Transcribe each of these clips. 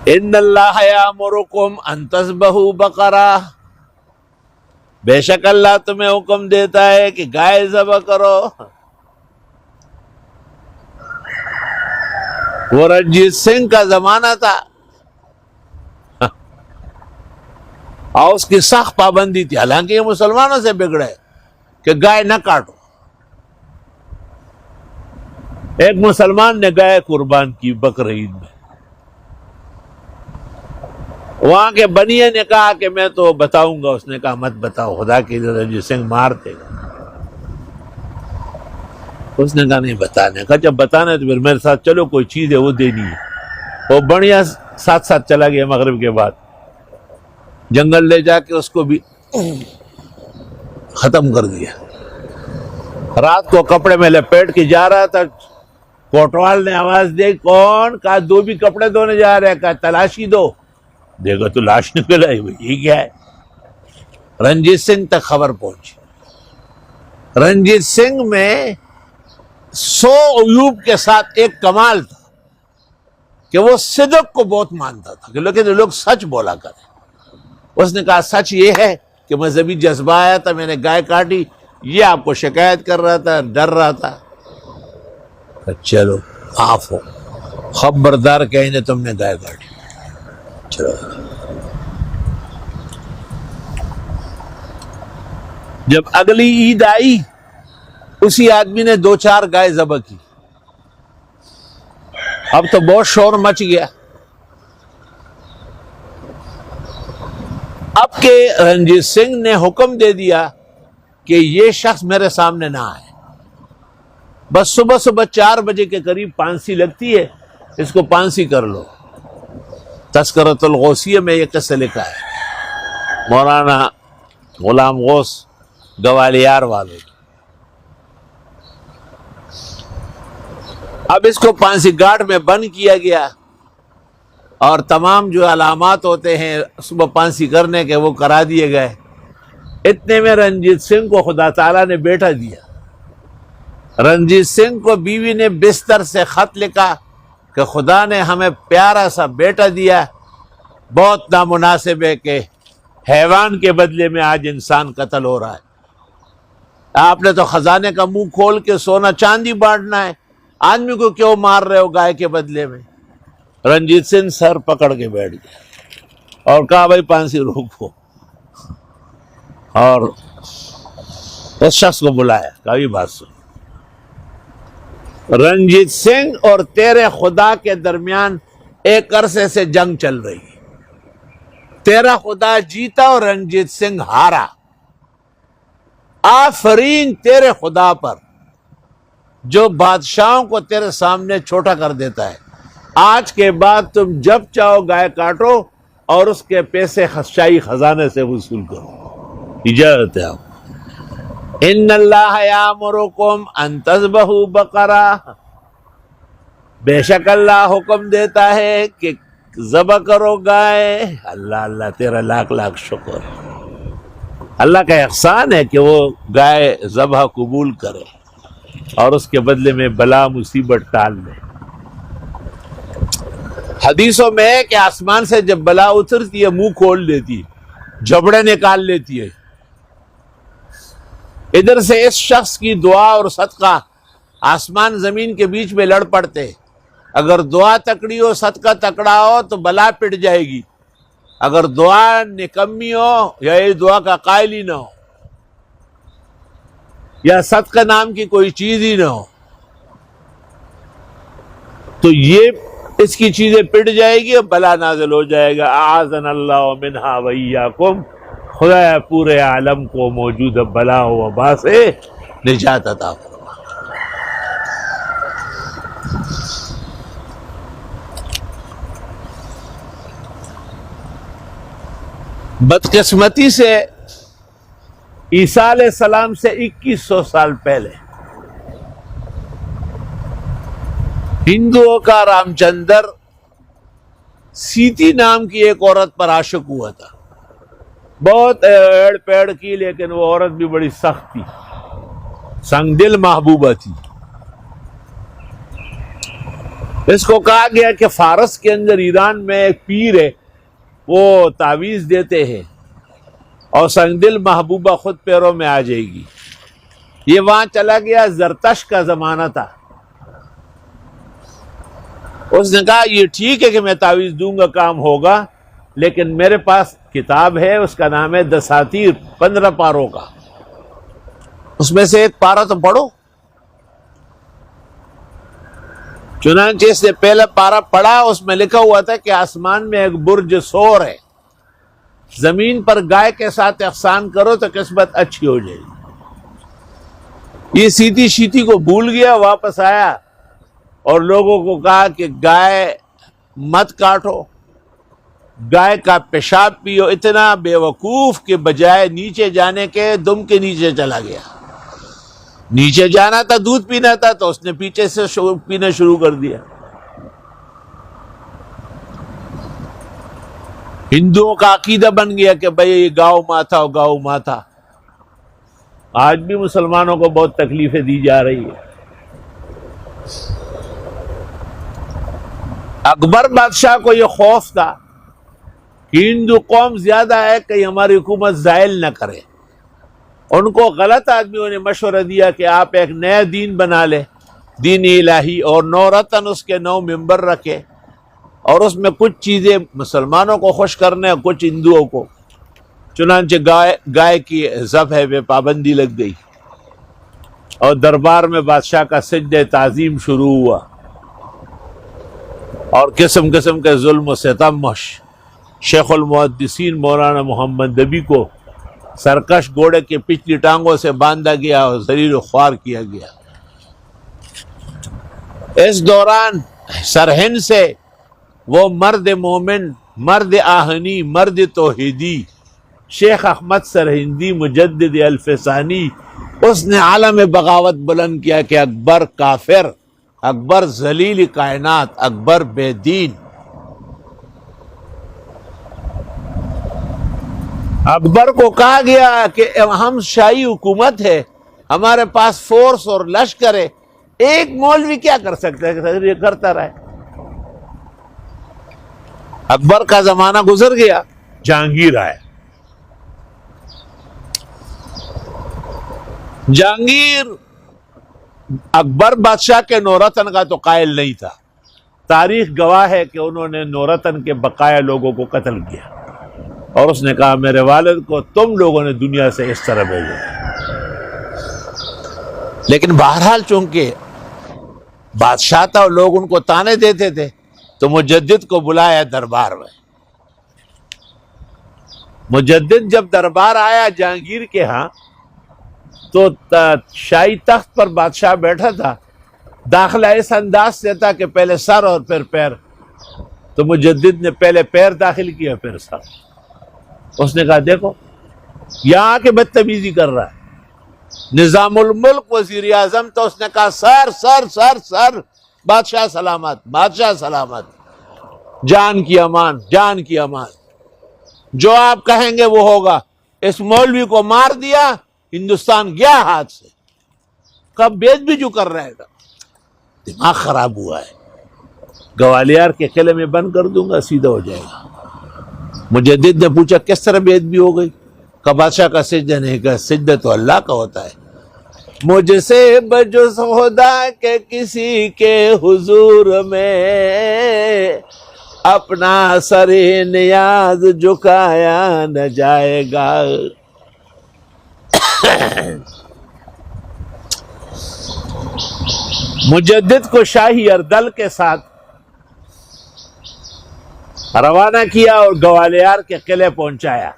ان اللہ یامرکم ان تذبحوا بقرہ، بے شک اللہ تمہیں حکم دیتا ہے کہ گائے ذبح کرو۔ وہ رنجیت سنگھ کا زمانہ تھا اور اس کی سخت پابندی تھی، حالانکہ یہ مسلمانوں سے بگڑے کہ گائے نہ کاٹو۔ ایک مسلمان نے گائے قربان کی بقرعید میں، وہاں کے بنیے نے کہا کہ میں تو بتاؤں گا، اس نے کہا مت بتاؤ، خدا کے لیے رنجیت سنگھ مارتے گا۔ اس نے کہا نہیں بتانے کا، جب بتانا ہے تو پھر میرے ساتھ چلو، کوئی چیز ہے وہ دینی ہے۔ وہ بڑھیا ساتھ ساتھ چلا گیا، مغرب کے بعد جنگل لے جا کے اس کو بھی ختم کر دیا۔ رات کو کپڑے میں لپیٹ کے جا رہا تھا، کوٹوال نے آواز دی کون؟ کہا دو بھی کپڑے دھونے جا رہے ہیں، کہا تلاشی دو، دیکھو تو لاش نکل آئی، یہ کیا ہے؟ رنجیت سنگھ تک خبر پہنچی۔ رنجیت سنگھ میں 100 عیوب کے ساتھ ایک کمال تھا کہ وہ صدق کو بہت مانتا تھا کہ لیکن لوگ سچ بولا کریں۔ اس نے کہا سچ یہ ہے کہ مذہبی جذبہ آیا تھا، میں نے گائے کاٹی، یہ آپ کو شکایت کر رہا تھا، ڈر رہا تھا۔ چلو معاف ہو، خبردار کہیں تم نے گائے کاٹی، چلو۔ جب اگلی عید آئی، اسی آدمی نے 2-4 گائے ذبح کی۔ اب تو بہت شور مچ گیا۔ اب کہ رنجیت سنگھ نے حکم دے دیا کہ یہ شخص میرے سامنے نہ آئے، بس صبح 4 بجے کے قریب پانسی لگتی ہے، اس کو پانسی کر لو۔ تذکرۃ الغوثیہ میں یہ قصہ لکھا ہے، مولانا غلام غوث گوالیار والے۔ اب اس کو پانسی گھاٹ میں بند کیا گیا اور تمام جو علامات ہوتے ہیں صبح پانسی کرنے کے وہ کرا دیے گئے۔ اتنے میں رنجیت سنگھ کو خدا تعالیٰ نے بیٹا دیا۔ رنجیت سنگھ کو بیوی نے بستر سے خط لکھا کہ خدا نے ہمیں پیارا سا بیٹا دیا، بہت نامناسب ہے کہ حیوان کے بدلے میں آج انسان قتل ہو رہا ہے۔ آپ نے تو خزانے کا منہ کھول کے سونا چاندی بانٹنا ہے، آدمی کو کیوں مار رہے ہو گائے کے بدلے میں؟ رنجیت سنگھ سر پکڑ کے بیٹھ گیا اور کہا بھائی پانسی روکو، اور اس شخص کو بلایا، کہا یہ بات سن، رنجیت سنگھ اور تیرے خدا کے درمیان ایک عرصے سے جنگ چل رہی ہے، تیرا خدا جیتا اور رنجیت سنگھ ہارا، آفرین تیرے خدا پر جو بادشاہوں کو تیرے سامنے چھوٹا کر دیتا ہے۔ آج کے بعد تم جب چاہو گائے کاٹو اور اس کے پیسے شاہی خزانے سے وصول کرو، اجازت ہے آپ۔ ان اللہ یامرکم ان تذبحوا بقرہ، بے شک اللہ حکم دیتا ہے کہ ذبح کرو گائے۔ اللہ اللہ تیرا لاکھ لاکھ شکر، اللہ کا احسان ہے کہ وہ گائے ذبح قبول کرے اور اس کے بدلے میں بلا مصیبت ٹال لے۔ حدیثوں میں ہے کہ آسمان سے جب بلا اترتی ہے منہ کھول دیتی ہے، جبڑے نکال لیتی ہے، ادھر سے اس شخص کی دعا اور صدقہ آسمان زمین کے بیچ میں لڑ پڑتے۔ اگر دعا تکڑی ہو صدقہ تکڑا ہو تو بلا پٹ جائے گی، اگر دعا نکمی ہو یا یہ دعا کا قائل ہی نہ ہو یا صدقہ نام کی کوئی چیز ہی نہ ہو تو یہ اس کی چیزیں پٹ جائے گی اور بلا نازل ہو جائے گا۔ اعاذنا اللہ منہا وایاکم، خدا پورے عالم کو موجود بلا و وبا سے نجات عطا فرما۔ بدقسمتی سے عیسیٰ علیہ السلام سے 2100 سال پہلے ہندوؤں کا رام چندر سیتی نام کی ایک عورت پر عاشق ہوا تھا، بہت ایڑ پیڑ کی، لیکن وہ عورت بھی بڑی سخت تھی، سنگ دل محبوبہ تھی۔ اس کو کہا گیا کہ فارس کے اندر ایران میں ایک پیر ہے، وہ تعویذ دیتے ہیں اور سنگدل محبوبہ خود پیروں میں آ جائے گی۔ یہ وہاں چلا گیا، زرتش کا زمانہ تھا۔ اس نے کہا یہ ٹھیک ہے کہ میں تعویذ دوں گا، کام ہوگا، لیکن میرے پاس کتاب ہے، اس کا نام ہے دساتیر، 15 پاروں کا، اس میں سے ایک پارہ تو پڑھو۔ چنانچہ اس نے پہلا پارہ پڑھا، اس میں لکھا ہوا تھا کہ آسمان میں ایک برج سور ہے، زمین پر گائے کے ساتھ احسان کرو تو قسمت اچھی ہو جائے گی۔ یہ سیدھی شیتی کو بھول گیا، واپس آیا اور لوگوں کو کہا کہ گائے مت کاٹو، گائے کا پیشاب پیو۔ اتنا بے وقوف کہ بجائے نیچے جانے کے دم کے نیچے چلا گیا۔ نیچے جانا تھا، دودھ پینا تھا، تو اس نے پیچھے سے پینا شروع کر دیا۔ ہندوؤں کا عقیدہ بن گیا کہ بھئی گاؤ ماتا گاؤ ماتا۔ آج بھی مسلمانوں کو بہت تکلیفیں دی جا رہی ہے۔ اکبر بادشاہ کو یہ خوف تھا کہ ہندو قوم زیادہ ہے، کہ ہماری حکومت زائل نہ کرے۔ ان کو غلط آدمیوں نے مشورہ دیا کہ آپ ایک نیا دین بنا لیں، دین الہی، اور 9 رتن اس کے 9 ممبر رکھے، اور اس میں کچھ چیزیں مسلمانوں کو خوش کرنے اور کچھ ہندوؤں کو۔ چنانچہ گائے کی ذبح پہ پابندی لگ گئی اور دربار میں بادشاہ کا سجدہ تعظیم شروع ہوا، اور قسم قسم کے ظلم و ستم۔ شیخ المحدثین مولانا محمد نبی کو سرکش گھوڑے کی پچھلی ٹانگوں سے باندھا گیا اور ذلیل و خوار کیا گیا۔ اس دوران سرہند سے وہ مرد مومن، مرد آہنی، مرد توحیدی، شیخ احمد سرہندی مجدد الفسانی، اس نے عالم بغاوت بلند کیا کہ اکبر کافر، اکبر ذلیل کائنات، اکبر بے دین۔ اکبر کو کہا گیا کہ ہم شاہی حکومت ہے، ہمارے پاس فورس اور لشکر ہے، ایک مولوی کیا کر سکتا ہے کہ یہ کرتا رہے۔ اکبر کا زمانہ گزر گیا، جہانگیر آیا۔ جہانگیر اکبر بادشاہ کے 9 رتن کا تو قائل نہیں تھا۔ تاریخ گواہ ہے کہ انہوں نے 9 رتن کے بقایا لوگوں کو قتل کیا، اور اس نے کہا میرے والد کو تم لوگوں نے دنیا سے اس طرح بھیجا۔ لیکن بہرحال چونکہ بادشاہ تھا اور لوگ ان کو تانے دیتے تھے، تو مجدد کو بلایا دربار میں۔ مجدد جب دربار آیا جہانگیر کے ہاں، تو شاہی تخت پر بادشاہ بیٹھا تھا، داخلہ اس انداز سے تھا کہ پہلے سر اور پھر پیر، تو مجدد نے پہلے پیر داخل کیا پھر سر۔ اس نے کہا دیکھو یہاں کے بدتمیزی کر رہا ہے۔ نظام الملک وزیر اعظم، تو اس نے کہا سر سر سر سر، بادشاہ سلامت، بادشاہ سلامت، جان کی امان، جان کی امان، جو آپ کہیں گے وہ ہوگا۔ اس مولوی کو مار دیا، ہندوستان گیا ہاتھ سے۔ کب بیچ بھی جو کر رہے گا، دماغ خراب ہوا ہے، گوالیار کے قلعے میں بند کر دوں گا، سیدھا ہو جائے گا۔ مجدد نے پوچھا کس طرح بے ادبی ہو گئی؟ کہ بادشاہ کا سجدہ نہیں، کہ سجدہ تو اللہ کا ہوتا ہے۔ مجھ سے بجز خدا کے کسی کے حضور میں، اپنا سر نیاز جھکایا نہ جائے گا۔ مجدد کو شاہی اردل کے ساتھ روانہ کیا اور گوالیار کے قلعے پہنچایا۔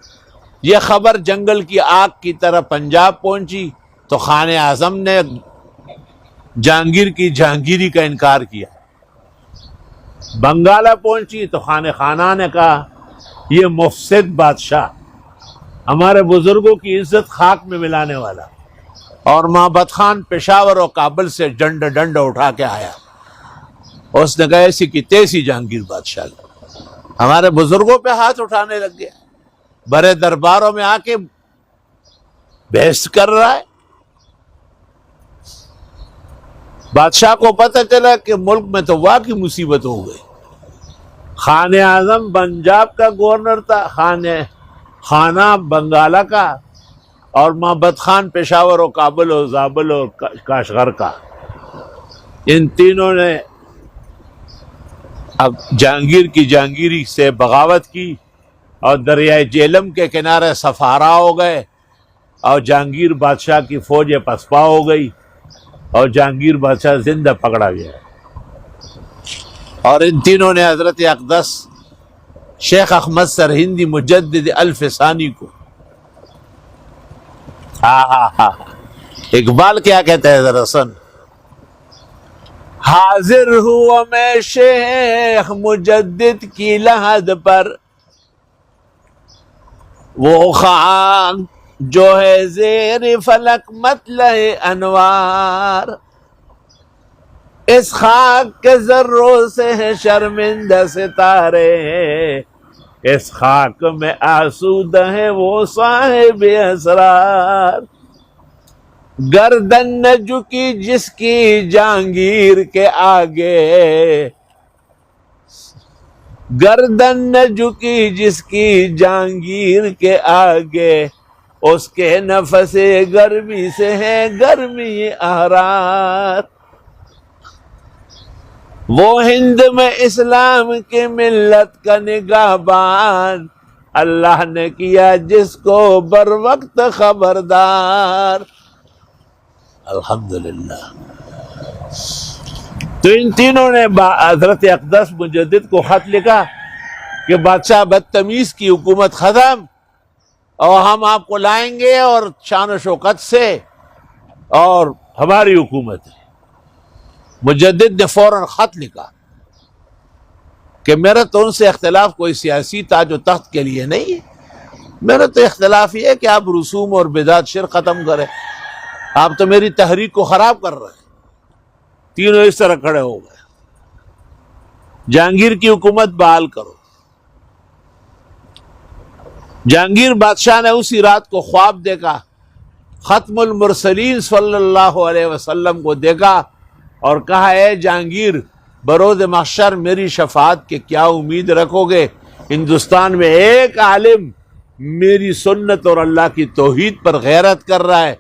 یہ خبر جنگل کی آگ کی طرح پنجاب پہنچی، تو خان اعظم نے جہانگیر کی جہانگیری کا انکار کیا۔ بنگالہ پہنچی تو خانہ نے کہا یہ مفسد بادشاہ، ہمارے بزرگوں کی عزت خاک میں ملانے والا۔ اور محبت خان پشاور اور کابل سے ڈنڈا اٹھا کے آیا، اس نے کہا ایسی کی تیسی جہانگیر بادشاہ، ہمارے بزرگوں پہ ہاتھ اٹھانے لگ گیا، بڑے درباروں میں آ کے بحث کر رہا ہے۔ بادشاہ کو پتہ چلا کہ ملک میں تو واقعی مصیبت ہو گئی. خان اعظم پنجاب کا گورنر تھا، خانہ بنگالہ کا، اور محمد خان پشاور و کابل و زابل اور کاشغر کا. ان تینوں نے اب جہانگیر کی جہانگیری سے بغاوت کی اور دریائے جیلم کے کنارے سفارا ہو گئے، اور جہانگیر بادشاہ کی فوج پسپا ہو گئی، اور جہانگیر بادشاہ زندہ پکڑا گیا. اور ان تینوں نے حضرت اقدس شیخ احمد سرہندی مجدد الف ثانی کو، اقبال کیا کہتا ہے ذرا سن. حاضر ہوا میں شیخ مجدد کی لحد پر، وہ خاک جو ہے زیر فلک مطلع انوار، اس خاک کے ذروں سے ہے شرمندہ ستارے، اس خاک میں آسودہ ہے وہ صاحب اسرار. گردن نہ جھکی جس کی جہانگیر کے آگے، گردن نہ جھکی جس کی جہانگیر کے آگے، اس کے نفس گرمی سے ہے گرمی احرار. وہ ہند میں اسلام کی ملت کا نگہبان، اللہ نے کیا جس کو بر وقت خبردار. الحمدللہ. تو ان تینوں نے حضرت اقدس مجدد کو خط لکھا کہ بادشاہ بدتمیز کی حکومت ختم، اور ہم آپ کو لائیں گے اور شان و شوکت سے، اور ہماری حکومت ہے. مجدد نے فوراً خط لکھا کہ میرا تو ان سے اختلاف کوئی سیاسی تاج و تخت کے لیے نہیں ہے، میرا تو اختلاف یہ ہے کہ آپ رسوم اور بدعت شرک ختم کریں، آپ تو میری تحریک کو خراب کر رہے ہیں. تینوں اس طرح کھڑے ہو گئے. جہانگیر کی حکومت بحال کرو. جہانگیر بادشاہ نے اسی رات کو خواب دیکھا، ختم المرسلین صلی اللہ علیہ وسلم کو دیکھا اور کہا اے جہانگیر، بروز محشر میری شفاعت کے کیا امید رکھو گے؟ ہندوستان میں ایک عالم میری سنت اور اللہ کی توحید پر غیرت کر رہا ہے،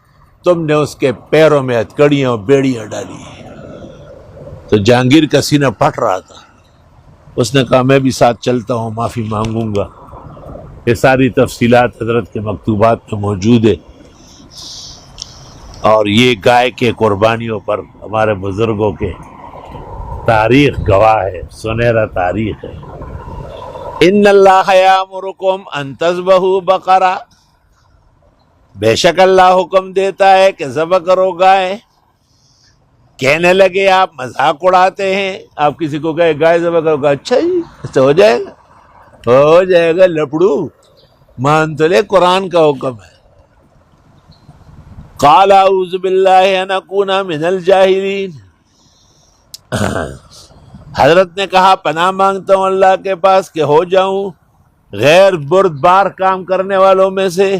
تم نے اس کے پیروں میں ہتکڑیاں اور بیڑیاں ڈالی. تو جہانگیر کا سینہ پھٹ رہا تھا. اس نے کہا میں بھی ساتھ چلتا ہوں، معافی مانگوں گا. یہ ساری تفصیلات حضرت کے مکتوبات میں موجود ہے، اور یہ گائے کے قربانیوں پر ہمارے بزرگوں کے تاریخ گواہ ہے، سنہرا تاریخ ہے. ان اللہ یامرکم ان تذبحوا بقرہ، بے شک اللہ حکم دیتا ہے کہ ذبح کرو گائے. کہنے لگے آپ مذاق اڑاتے ہیں، آپ کسی کو کہے گائے ذبح کرو گا، اچھا جی ایسا ہو جائے گا، ہو جائے گا لپڑو، مان تو لے قرآن کا حکم ہے. قال اعوذ باللہ ان اکون من الجاہلین، حضرت نے کہا پناہ مانگتا ہوں اللہ کے پاس کہ ہو جاؤں غیر بردبار کام کرنے والوں میں سے.